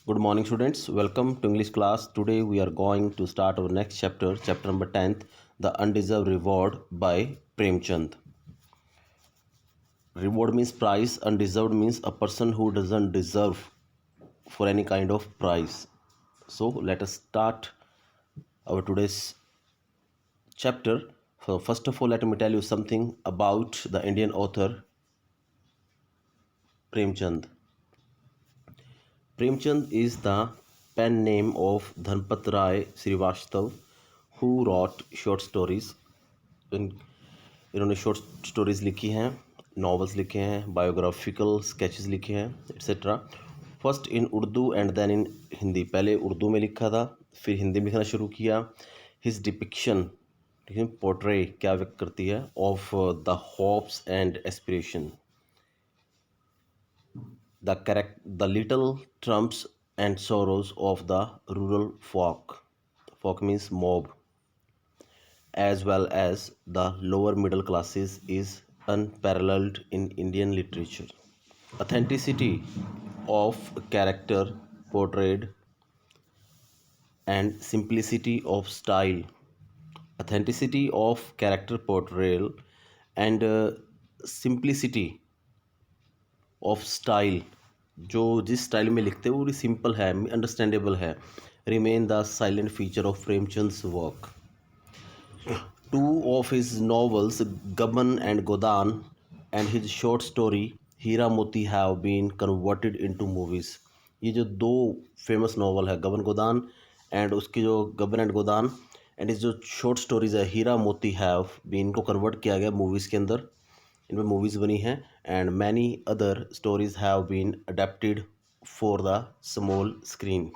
Good morning, students. Welcome to English class. Today we are going to start our next chapter, chapter number 10th, The Undeserved Reward by Premchand. Reward means prize, undeserved means a person who doesn't deserve for any kind of prize. So let us start our today's chapter. So first of all, let me tell you something about the Indian author Premchand. Premchand is the pen name of Dhanpat Rai Srivastav, who wrote short stories. इन्होंने short stories लिखी हैं, novels लिखे हैं, biographical sketches लिखे हैं, etcetera. First in Urdu and then in Hindi. पहले उर्दू में लिखा था, फिर हिंदी में लिखना शुरू किया. हिज डिपिक्शन, पोर्ट्रे क्या व्यक्त करती है, of the hopes and aspiration, the little trumps and sorrows of the rural folk means mob, as well as the lower middle classes, is unparalleled in Indian literature. Authenticity of character portrayed and simplicity of style. Authenticity of character portrayal and simplicity of style, जो जिस style में लिखते हैं वो simple है, understandable है, remain the silent feature of Premchand's work. Two of his novels, Gaban and Godan, and his short story Hira Moti have been converted into movies. ये जो दो फेमस नॉवल है, गबन गोदान एंड उसकी जो गबन एंड गोदान, एंड इस जो शॉर्ट स्टोरीज़ है हीरा मोती हैव बीन, इनको कन्वर्ट किया गया मूवीज़ के अंदर, इनमें मूवीज़ बनी हैं. And many other stories have been adapted for the small screen.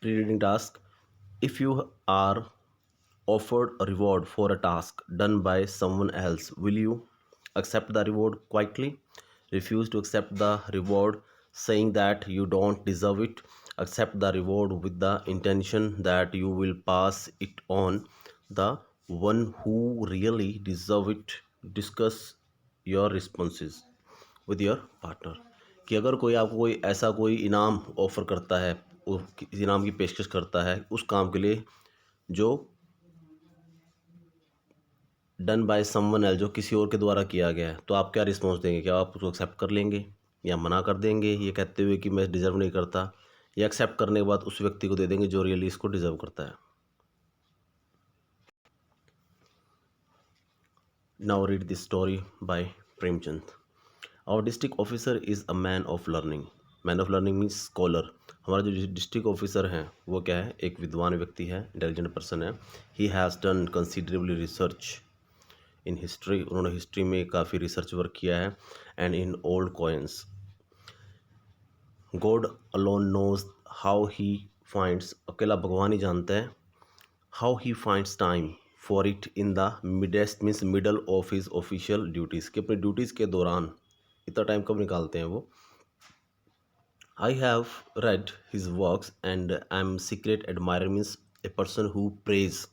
Pre-reading task. If you are offered a reward for a task done by someone else, will you accept the reward quietly? Refuse to accept the reward saying that you don't deserve it. Accept the reward with the intention that you will pass it on the one who really deserve it. Discuss your responses with your partner. कि अगर कोई आपको कोई ऐसा कोई इनाम offer करता है, किसी इनाम की पेशकश करता है उस काम के लिए जो डन बाय समवन एल्स, जो किसी और के द्वारा किया गया है, तो आप क्या रिस्पॉन्स देंगे? क्या आप उसको एक्सेप्ट कर लेंगे या मना कर देंगे ये कहते हुए कि मैं डिज़र्व नहीं करता, या एक्सेप्ट करने के बाद उस व्यक्ति को दे देंगे जो रियली इसको डिज़र्व करता है? Now read this story by Premchand. Our district officer is a man of learning. Man of learning means scholar. हमारा जो डिस्ट्रिक्ट ऑफिसर हैं वो क्या है? एक विद्वान व्यक्ति है, इंटेलिजेंट पर्सन है. He has done considerably research in history. उन्होंने हिस्ट्री में काफ़ी रिसर्च वर्क किया है. And in old coins. God alone knows how he finds. अकेला भगवान ही जानता है. How he finds time for it in the midst means middle of his official duties, कि अपनी ड्यूटीज़ के दौरान इतना टाइम कब निकालते हैं वो. I have read his works and I am secret admire means a person who praise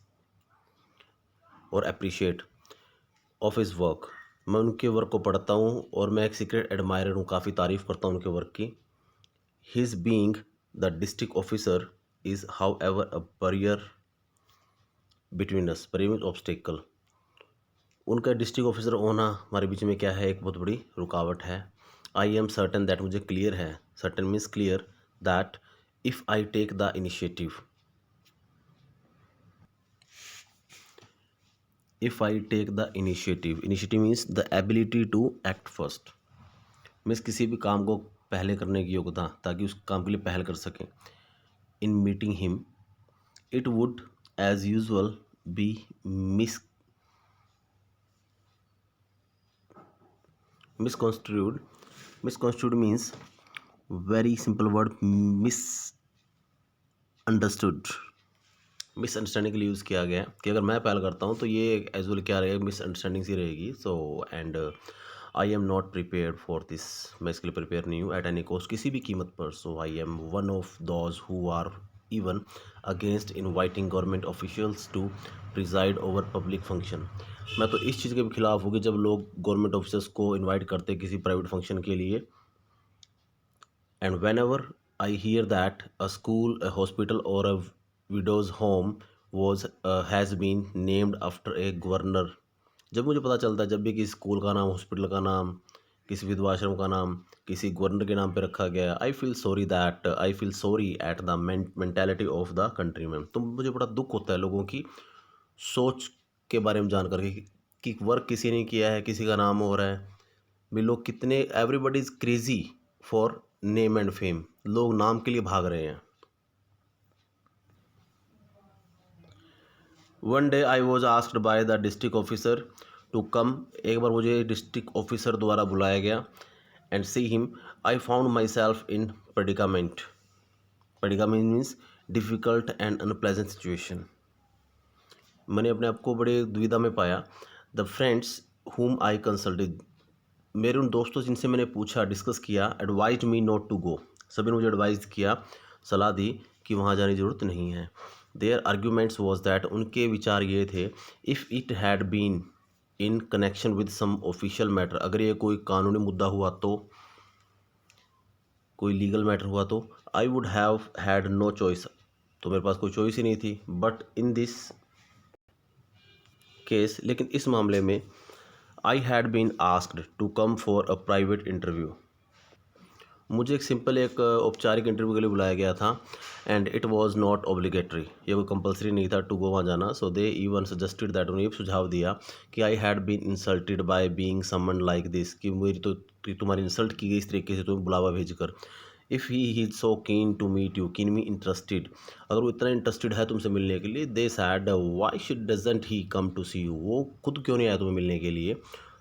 और अप्रिशिएट ऑफ हिज वर्क. मैं उनके वर्क को पढ़ता हूँ और मैं एक सीक्रेट एडमायर हूँ, काफ़ी तारीफ़ करता हूँ उनके वर्क की. His being the district officer is how ever a barrier between us. Barrier means obstacle. उनका डिस्ट्रिक्ट ऑफिसर होना हमारे बीच में क्या है? एक बहुत बड़ी रुकावट है. आई एम सर्टन दैट, मुझे क्लियर है, certain means clear, that if I take the initiative. If I take the initiative, initiative means the ability to act first, means किसी भी काम को पहले करने की योग्यता, ताकि उस काम के लिए पहल कर सकें. In meeting him it would as usual be misconstrued. Misconstrued means very simple word, misunderstood. Misunderstanding के लिए यूज़ किया गया है कि अगर मैं पहल करता हूँ तो ये एज वेल क्या रहेगा? मिसअंडरस्टैंडिंग सी रहेगी. So and I am not prepared for this. मैं इसके लिए प्रिपेयर नहीं हूँ एट एनी कॉस्ट, किसी भी कीमत पर. So I am one of those who are even against inviting government officials to preside over public function. मैं तो इस चीज़ के भी खिलाफ हूँ कि जब लोग गवर्नमेंट ऑफिसर्स को इनवाइट करते हैं किसी प्राइवेट फंक्शन के लिए, and whenever I hear that a school, a hospital और a widows home was has been named after a governor, जब मुझे पता चलता है जब भी किसी स्कूल का नाम, हॉस्पिटल का नाम, किसी विधवा आश्रम का नाम किसी गवर्नर के नाम पे रखा गया, I feel sorry at the mentality of the country ma'am. तो मुझे बड़ा दुख होता है लोगों की सोच के बारे में जान करके कि वर्क किसी ने किया है, किसी का नाम हो रहा है। भी लोग कितने, everybody is crazy for name and fame, लोग नाम के लिए भाग रहे हैं। One day I was asked by the district officer to come, एक बार मुझे डिस्ट्रिक्ट ऑफिसर द्वारा बुलाया गया, and see him I found myself in predicament, predicament means difficult and unpleasant situation, मैंने अपने आप को बड़े दुविधा में पाया। द फ्रेंड्स हुम आई कंसल्टेड, मेरे उन दोस्तों जिनसे मैंने पूछा, डिस्कस किया, advise me not to go, सभी ने मुझे एडवाइस किया, सलाह दी कि वहाँ जाने की ज़रूरत नहीं है। देयर आर्ग्यूमेंट्स वॉज दैट, उनके विचार ये थे, if it had been in connection with some official matter, अगर ये कोई कानूनी मुद्दा हुआ तो, कोई लीगल मैटर हुआ तो, I would have had no choice, तो मेरे पास कोई चॉइस ही नहीं थी। बट इन दिस केस, लेकिन इस मामले में, I had been asked to come for a private interview, मुझे एक सिंपल एक औपचारिक इंटरव्यू के लिए बुलाया गया था, and it was not obligatory, ये कोई कंपलसरी नहीं था टू गो वहाँ जाना। So they even suggested that, उन्होंने ये सुझाव दिया कि I had been insulted by being someone like this, कि मेरी तो कि तुम्हारी इंसल्ट की गई इस तरीके से तुम्हें बुलावा भेजकर। If he is so keen to meet you, कीन मी इंटरेस्टेड, अगर वो इतना इंटरेस्टेड है तुमसे मिलने के लिए, they said why should doesn't he come to see you, वो खुद क्यों नहीं आया तुम्हें मिलने के लिए।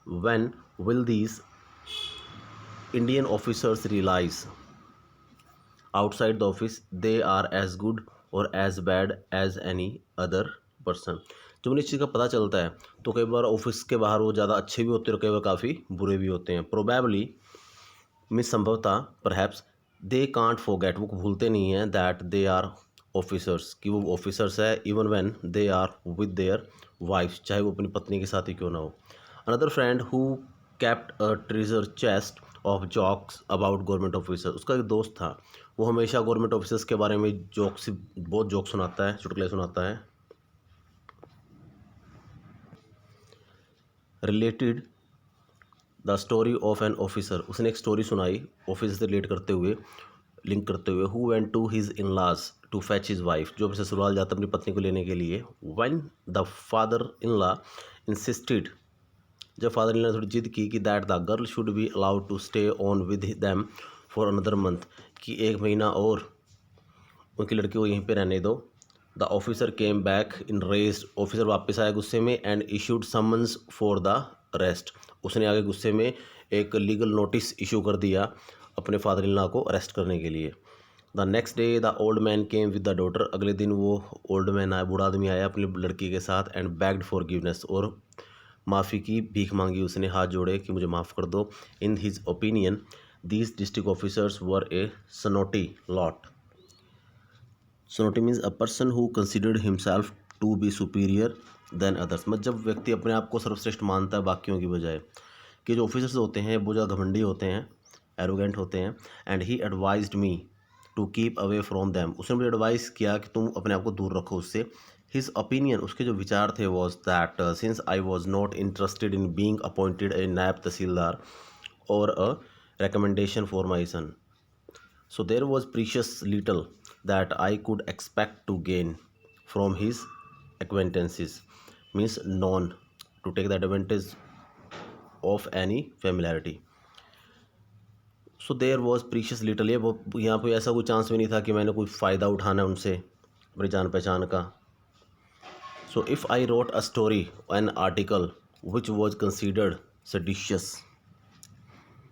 When will these Indian officers realise outside the office they are as good और as bad as any other person, जब उन्हें इस चीज़ का पता चलता है तो कई बार ऑफिस के बाहर वो ज़्यादा अच्छे भी होते हैं और कई बार काफ़ी बुरे भी होते हैं। प्रोबेबली मीन्स संभवतः, परहैप्स, दे कांट फॉरगेट, वो भूलते नहीं हैं, दैट दे आर ऑफिसर्स, कि वो ऑफिसर्स है, even when they are with their wife, चाहे वो अपनी पत्नी के साथ ही क्यों ना हो। Another friend who kept a treasure chest of jokes about government officer, उसका एक दोस्त था, वो हमेशा गवर्नमेंट ऑफिसर्स के बारे में जोक्स, बहुत जोक सुनाता है, चुटकुले सुनाता है। Related the story of an officer, उसने एक स्टोरी सुनाई ऑफिसर से रिलेट करते हुए, लिंक करते हुए, who went to his in laws to fetch his wife, जो अपने ससुराल जाता अपनी पत्नी को लेने के लिए। When the father in law insisted, जब फादर इन लॉ ने थोड़ी जिद की कि that the girl should be allowed to stay on with them for another month, कि एक महीना और उनकी लड़की को यहीं पे रहने दो। The officer came back in rest, officer वापस आया गुस्से में, and issued summons for the rest, उसने आगे गुस्से में एक लीगल नोटिस इशू कर दिया अपने फादर इन लॉ को अरेस्ट करने के लिए। The next day the old man came with the daughter, अगले दिन वो ओल्ड मैन आया, बूढ़ा आदमी आया अपनी लड़की के साथ, एंड बैग्ड फॉर गिवनेस, और माफ़ी की भीख मांगी उसने, हाथ जोड़े कि मुझे माफ़ कर दो। In his opinion these district officers were a snooty lot, snooty means a person who considered himself to be superior than others, मतलब जब व्यक्ति अपने आप को सर्वश्रेष्ठ मानता है बाकियों की बजाय, कि जो ऑफिसर्स होते हैं वो ज़्यादा घमंडी होते हैं, एरोगेंट होते हैं। And he advised me to keep away from them, उसने मुझे एडवाइस किया कि तुम अपने आप को दूर रखो उससे। हिज ओपिनियन, उसके जो विचार थे, was that since I was not interested in being appointed a Naib Tehsildar और अ recommendation for my son, so there was precious little that I could expect to gain from his acquaintances, means known, to take the advantage of any familiarity. So there was precious little, ये वो यहाँ पे ऐसा कोई chance भी नहीं था कि मैंने कोई फ़ायदा उठाना है उनसे, अपनी जान पहचान का। So if I wrote a story, an article which was considered seditious,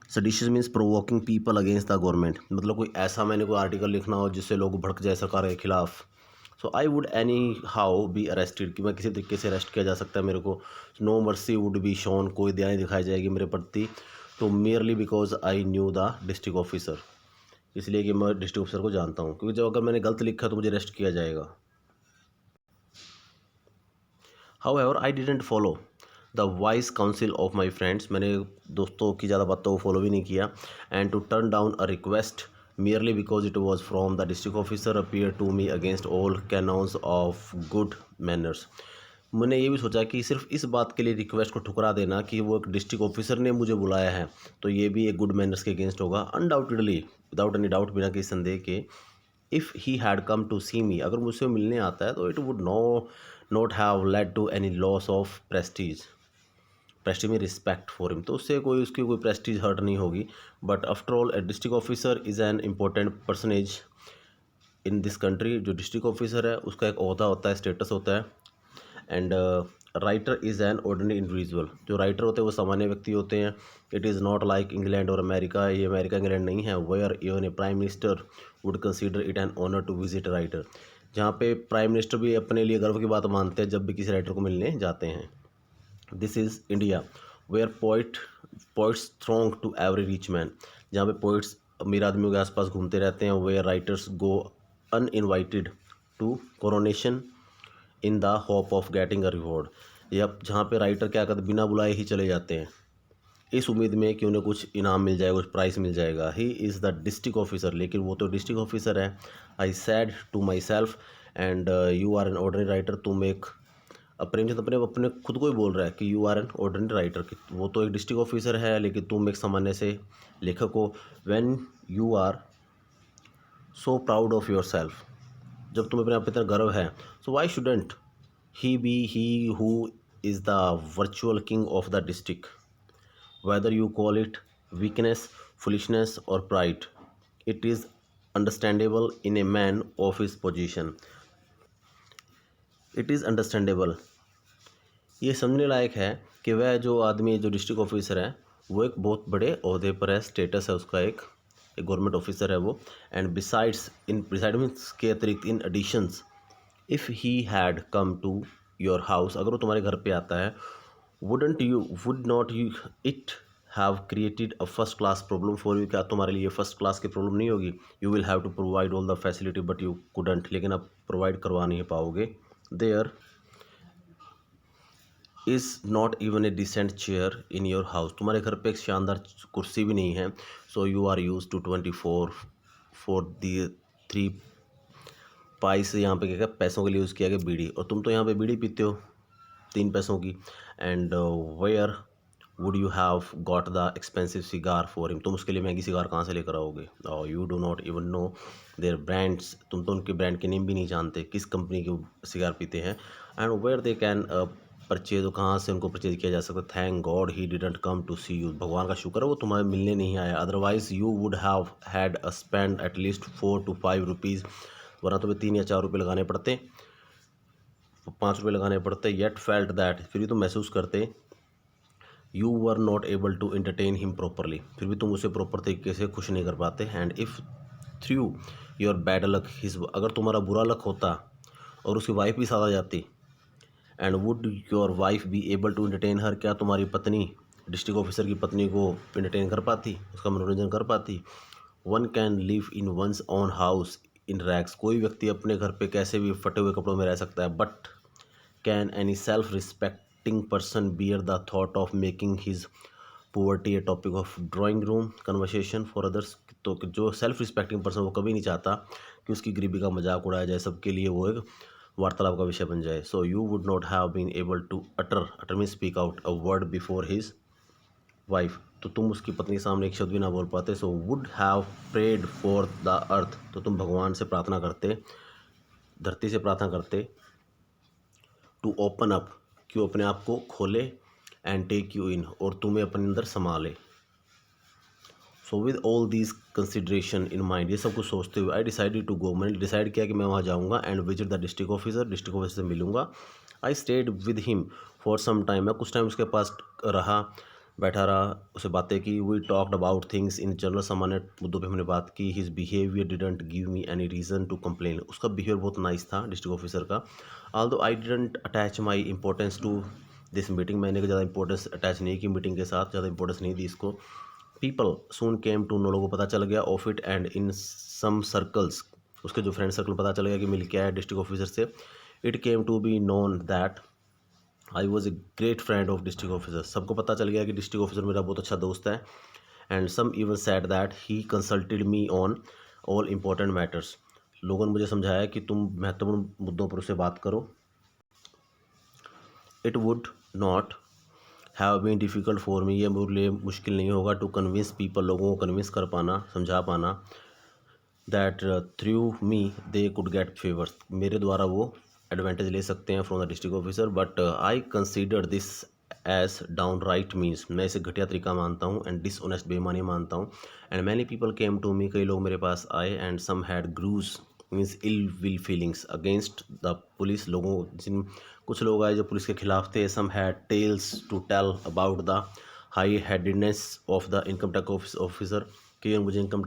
seditious means provoking people against the government, मतलब कोई ऐसा मैंने कोई आर्टिकल लिखना हो जिससे लोग भड़क जाए सरकार के खिलाफ। So I would anyhow be arrested, कि मैं किसी तरीके से अरेस्ट किया जा सकता है मेरे को। No mercy would be shown, कोई दया नहीं दिखाई जाएगी मेरे प्रति, तो merely because I knew the district officer, इसलिए कि मैं डिस्ट्रिक्ट ऑफिसर को जानता हूँ, क्योंकि जब अगर मैंने गलत लिखा तो मुझे अरेस्ट किया जाएगा। How ever I didn't follow the vice council of my friends, मैंने दोस्तों की ज़्यादा बातों को फॉलो भी नहीं किया, and to turn down a request merely because it was from the district officer appeared to me against all canons of good manners। मैंने ये भी सोचा कि सिर्फ इस बात के लिए रिक्वेस्ट को ठुकरा देना कि वो एक डिस्ट्रिक्ट ऑफिसर ने मुझे बुलाया है, तो ये भी एक गुड मैनर्स के अगेंस्ट होगा। अनडाउटेडली, विदाउट एनी डाउट, बिना किसी संदेह के, if he had come to see me, अगर मुझसे मिलने आता है तो it would not have led to any loss of prestige में रिस्पेक्ट फॉर हिम, तो उससे उसकी कोई प्रेस्टीज हर्ट नहीं होगी। But after all a district officer is an important personage in this country. जो डिस्ट्रिक्ट ऑफिसर है उसका एक ओहदा होता है, स्टेटस होता है। And writer is an ordinary individual, जो राइटर होते हैं वो सामान्य व्यक्ति होते हैं। It is not like England और अमेरिका, ये अमेरिका इंग्लैंड नहीं है, where even a prime minister would consider it an honour to visit writer, जहाँ पे प्राइम मिनिस्टर भी अपने लिए गर्व की बात मानते हैं जब भी किसी राइटर को मिलने जाते हैं। This is India where poets throng to every rich man, जहाँ पे पोइट्स अमीर आदमियों के आसपास घूमते रहते हैं। Where writers go uninvited to coronation in the hope of getting a reward, या जहाँ पे राइटर क्या करते बिना बुलाए ही चले जाते हैं इस उम्मीद में कि उन्हें कुछ इनाम मिल जाएगा, कुछ प्राइस मिल जाएगा। He is the district officer, लेकिन वो तो डिस्ट्रिक्ट ऑफिसर है। I said to myself and you are an ordinary writer, तुम एक, प्रेमचंद अपने खुद को ही बोल रहा है कि you are an ordinary writer, कि वो तो एक डिस्ट्रिक्ट ऑफिसर है लेकिन तुम एक सामान्य से लेखक हो। When you are so proud of yourself, जब तुम्हें अपने आप पे इतना गर्व है, so why shouldn't he be he who is the virtual king of the district, whether you call it weakness, foolishness और pride, it is understandable in a man of his position. It is understandable, ये समझने लायक है कि वह जो आदमी जो district officer है वो एक बहुत बड़े ओहदे पर है, स्टेटस है उसका, एक गवर्नमेंट ऑफिसर है वो। एंड बिसाइड मीन्स के अतिरिक्त, in additions, if he had come to your house, अगर वो तुम्हारे घर पे आता है, would not you it have created a first class problem for you, क्या तुम्हारे लिए फर्स्ट क्लास की प्रॉब्लम नहीं होगी? You will have to provide all the facility but you couldn't, लेकिन आप प्रोवाइड करवा नहीं पाओगे। There is not even a decent chair in your house, तुम्हारे घर पे एक शानदार कुर्सी भी नहीं है। So you are use to 24 for the 3 pice, यहाँ पे क्या पैसों के लिए यूज़ किया गया बीड़ी, और तुम तो यहाँ पे बीड़ी पीते हो 3 पैसों की। And where would you have got the expensive cigar for him, तुम उसके लिए महंगी सिगार कहाँ से लेकर आओगे? You do not even know their brands, तुम तो उनके ब्रांड के नेम भी नहीं जानते, किस कंपनी के सिगार पीते हैं। And where they can purchase, कहाँ से उनको परचेज किया जा सकता है? Thank God he didn't come to see you, भगवान का शुक्र है वो तुम्हारे मिलने नहीं आया, otherwise you would have had a spend at least 4 to 5 rupees, वरना तुम्हें 3 या 4 रुपये लगाने पड़ते, 5 रुपये लगाने पड़ते। येट फेल्ट दैट, फिर भी तुम महसूस करते, you were not able to entertain him properly, फिर भी तुम उसे प्रॉपर तरीके से खुश नहीं कर पाते। And if through your bad luck his, अगर तुम्हारा बुरा लक होता और उसकी वाइफ भी साथ आ जाती, and would your wife be able to entertain her, क्या तुम्हारी पत्नी डिस्ट्रिक्ट ऑफिसर की पत्नी को एंटरटेन कर पाती, उसका मनोरंजन कर पाती? One can live in one's own house in rags, कोई व्यक्ति अपने घर पे कैसे भी फटे हुए कपड़ों में रह सकता है, but can any self respecting person bear the thought of making his poverty A topic of drawing room conversation for others, तो जो सेल्फ रिस्पेक्टिंग पर्सन वो कभी नहीं चाहता कि उसकी गरीबी का मजाक उड़ाया जाए, सबके लिए वो एक वार्तालाप का विषय बन जाए। So you would not have been able to utter mean speak out a word before his wife, तो तुम उसकी पत्नी के सामने एक शब्द भी ना बोल पाते। So would have prayed for the earth, तो तुम भगवान से प्रार्थना करते, धरती से प्रार्थना करते, टू ओपन अप, कि वो अपने आप को खोले, एंड टेक यू इन, और तुम्हें अपने अंदर संभाले। So with all these consideration in mind, ये सब कुछ सोचते हुए, आई डिसाइडेड टू गो, मैंने डिसाइड किया कि मैं वहाँ जाऊँगा, and visit the district officer से मिलूँगा। I stayed with him for some time, मैं कुछ टाइम उसके पास रहा, बैठा रहा, उससे बातें की। We talked about things in general, सामान्य मुद्दों पे हमने बात की। His behaviour didn't give me any reason to complain, उसका बिहेवियर बहुत नाइस था डिस्ट्रिक्ट ऑफिसर का। Although I didn't attach my importance to this meeting, मैंने ज़्यादा इंपॉर्टेंस अटैच नहीं की मीटिंग के साथ, ज़्यादा इंपॉर्टेंस नहीं दी इसको। People soon came to know, लोगों को पता चल गया of it, and in some circles, उसके जो फ्रेंड सर्कल पता चल गया कि मिल क्या है डिस्ट्रिक्ट ऑफिसर से। It came to be known that I was a great friend of district officer. सबको पता चल गया कि डिस्ट्रिक्ट ऑफिसर मेरा बहुत अच्छा दोस्त है। And some even said that he consulted me on all important matters. लोगों ने मुझे समझाया कि तुम महत्वपूर्ण मुद्दों पर उससे बात करो। It would not have been difficult for me, ये मेरे लिए मुश्किल नहीं होगा टू कन्विंस पीपल, लोगों को कन्विंस कर पाना, समझा पाना, that through me they could get favours, मेरे द्वारा वो एडवांटेज ले सकते हैं from the district officer. But I consider this as downright means, मैं इसे घटिया तरीका मानता हूँ, एंड डिसऑनेस्ट बेईमानी मानता हूँ। And many people came to me, कई लोग मेरे पास आए, and some had grudge means ill will feelings against the police, लोगों जिन कुछ लोग आए जो पुलिस के खिलाफ थे। Some had tales to tell about the high headedness of the income tax officer, कि मुझे इनकम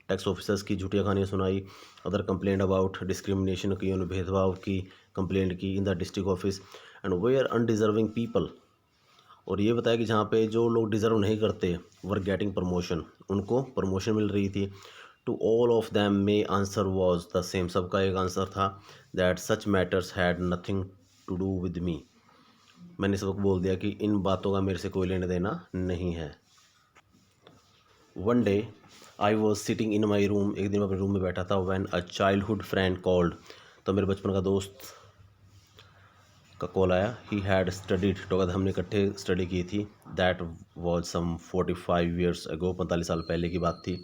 टैक्स ऑफिसर्स की झूठिया कहानियाँ सुनाई। अदर कंप्लेंट अबाउट डिस्क्रिमिनेशन, की उन्होंने भेदभाव की कंप्लेंट की in the district office. And where undeserving people, और ये बताया कि जहाँ पे जो लोग डिज़र्व नहीं करते वर गेटिंग प्रमोशन, उनको प्रमोशन मिल रही थी। To all of them my answer was the same, सबका एक आंसर था, that such matters had nothing to do with me. मैंने सबको बोल दिया कि इन बातों का मेरे से कोई लेना देना नहीं है। One day I was sitting in my room, एक दिन मैं अपने रूम में बैठा था, when a childhood friend called, तो मेरे बचपन का दोस्त का कॉल आया। ही हैड स्टडीड टुगेदर, हमने इकट्ठे स्टडी की थी। That was some 45 years ago, 45 साल पहले की बात थी।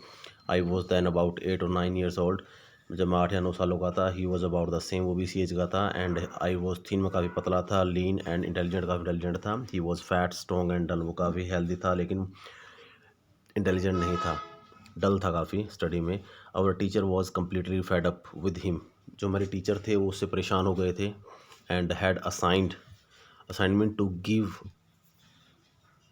आई वॉज दैन अबाउट 8 और 9 ईयर्स ओल्ड, जब मैं 8 या 9 सालों का था। He was about the same, वो भी इसी एज का था। एंड आई वॉज थीन, में काफ़ी पतला था। लीन एंड इंटेलिजेंट, काफ़ी इंटेलिजेंट था। He was fat strong and dull, वो काफ़ी हेल्दी था लेकिन इंटेलिजेंट नहीं था, डल था काफ़ी स्टडी में। Our teacher was completely fed up with him, जो हमारे टीचर थे वो उससे परेशान हो गए थे। And had assignment to give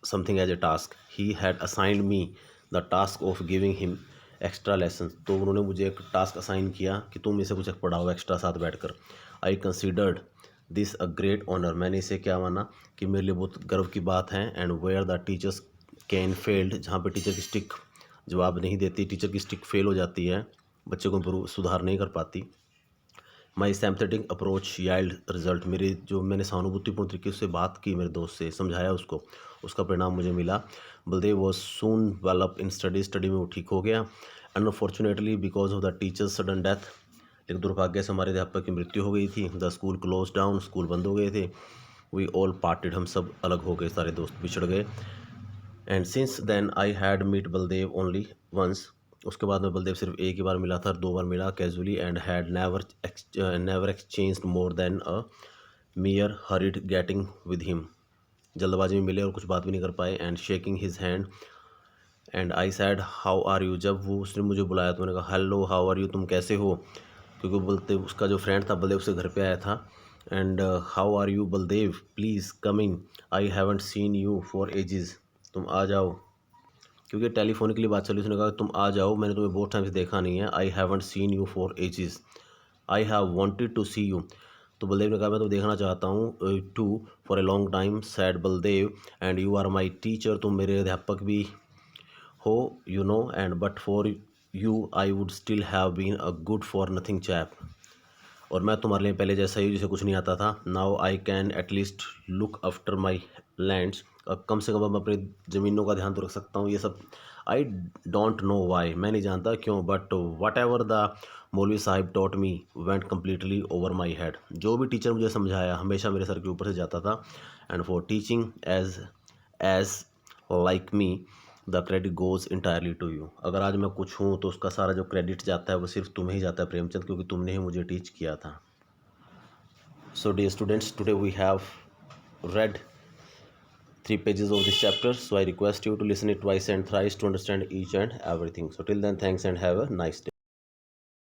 something as a task, he had assigned me the task of giving him extra lesson, तो उन्होंने मुझे एक टास्क असाइन किया कि तुम इसे कुछ पढ़ाओ एक्स्ट्रा साथ बैठकर। I considered this a great honour, मैंने इसे क्या माना कि मेरे लिए बहुत गर्व की बात है। And where the teachers can failed, जहाँ पे टीचर की स्टिक जवाब नहीं देती, टीचर की स्टिक फेल हो जाती है, बच्चे को इम्प्रूव सुधार नहीं कर पाती। माई सिम्पैथेटिक अप्रोच याइल्ड रिजल्ट, मेरी जो मैंने सहानुभूतिपूर्ण तरीके से बात की मेरे दोस्त से, समझाया उसको, उसका परिणाम मुझे मिला। Baldev was soon well up in study में वो ठीक हो गया। Unfortunately because of the teachers sudden death, लेकिन दुर्भाग्य से हमारे अध्यापक की मृत्यु हो गई थी। The school close down, school बंद हो गए थे। वी ऑल पार्टेड, हम सब अलग हो गए, सारे दोस्त बिछड़ गए। And since then I had meet Baldev only once, उसके बाद में बलदेव सिर्फ एक ही बार मिला था, 2 बार मिला casually. And had never exchange more than a मियर horrid getting with him, जल्दबाजी में मिले और कुछ बात भी नहीं कर पाए। And shaking his hand, and I said how are you, जब वो उसने मुझे बुलाया तो मैंने कहा हेलो हाउ आर यू, तुम कैसे हो, क्योंकि बलदेव उसका जो फ्रेंड था बलदेव उसके घर पे आया था। And how are you Baldev, please come in, I haven't seen you for ages, तुम आ जाओ, क्योंकि टेलीफोनिकली बात चली। उसने कहा तुम आ जाओ, मैंने तुम्हें बहुत टाइम से देखा नहीं है। I haven't seen you for ages, I have wanted to see you, तो बलदेव ने कहा मैं तो देखना चाहता हूँ to for a long time, said Baldev, and you are my teacher, तुम मेरे अध्यापक भी हो, you know, and but for you I would still have been a good for nothing chap, और मैं तुम्हारे लिए पहले जैसा ही जिसे कुछ नहीं आता था। Now I can at least look after my lands, अब कम से कम मैं अपनी ज़मीनों का ध्यान तो रख सकता हूँ, ये सब। आई डोंट नो वाई, मैं नहीं जानता क्यों, बट वट एवर द मौलवी Sahib taught me went completely over my head, जो भी टीचर मुझे समझाया हमेशा मेरे सर के ऊपर से जाता था। And for teaching as like me the credit goes entirely to you, अगर आज मैं कुछ हूँ तो उसका सारा जो क्रेडिट जाता है वो सिर्फ तुम्हें ही जाता है प्रेमचंद, क्योंकि तुमने ही मुझे टीच किया था। So dear students, today we have read 3 pages of this chapter, so I request you to listen it twice and thrice to understand each and everything. So till then, thanks and have a nice day.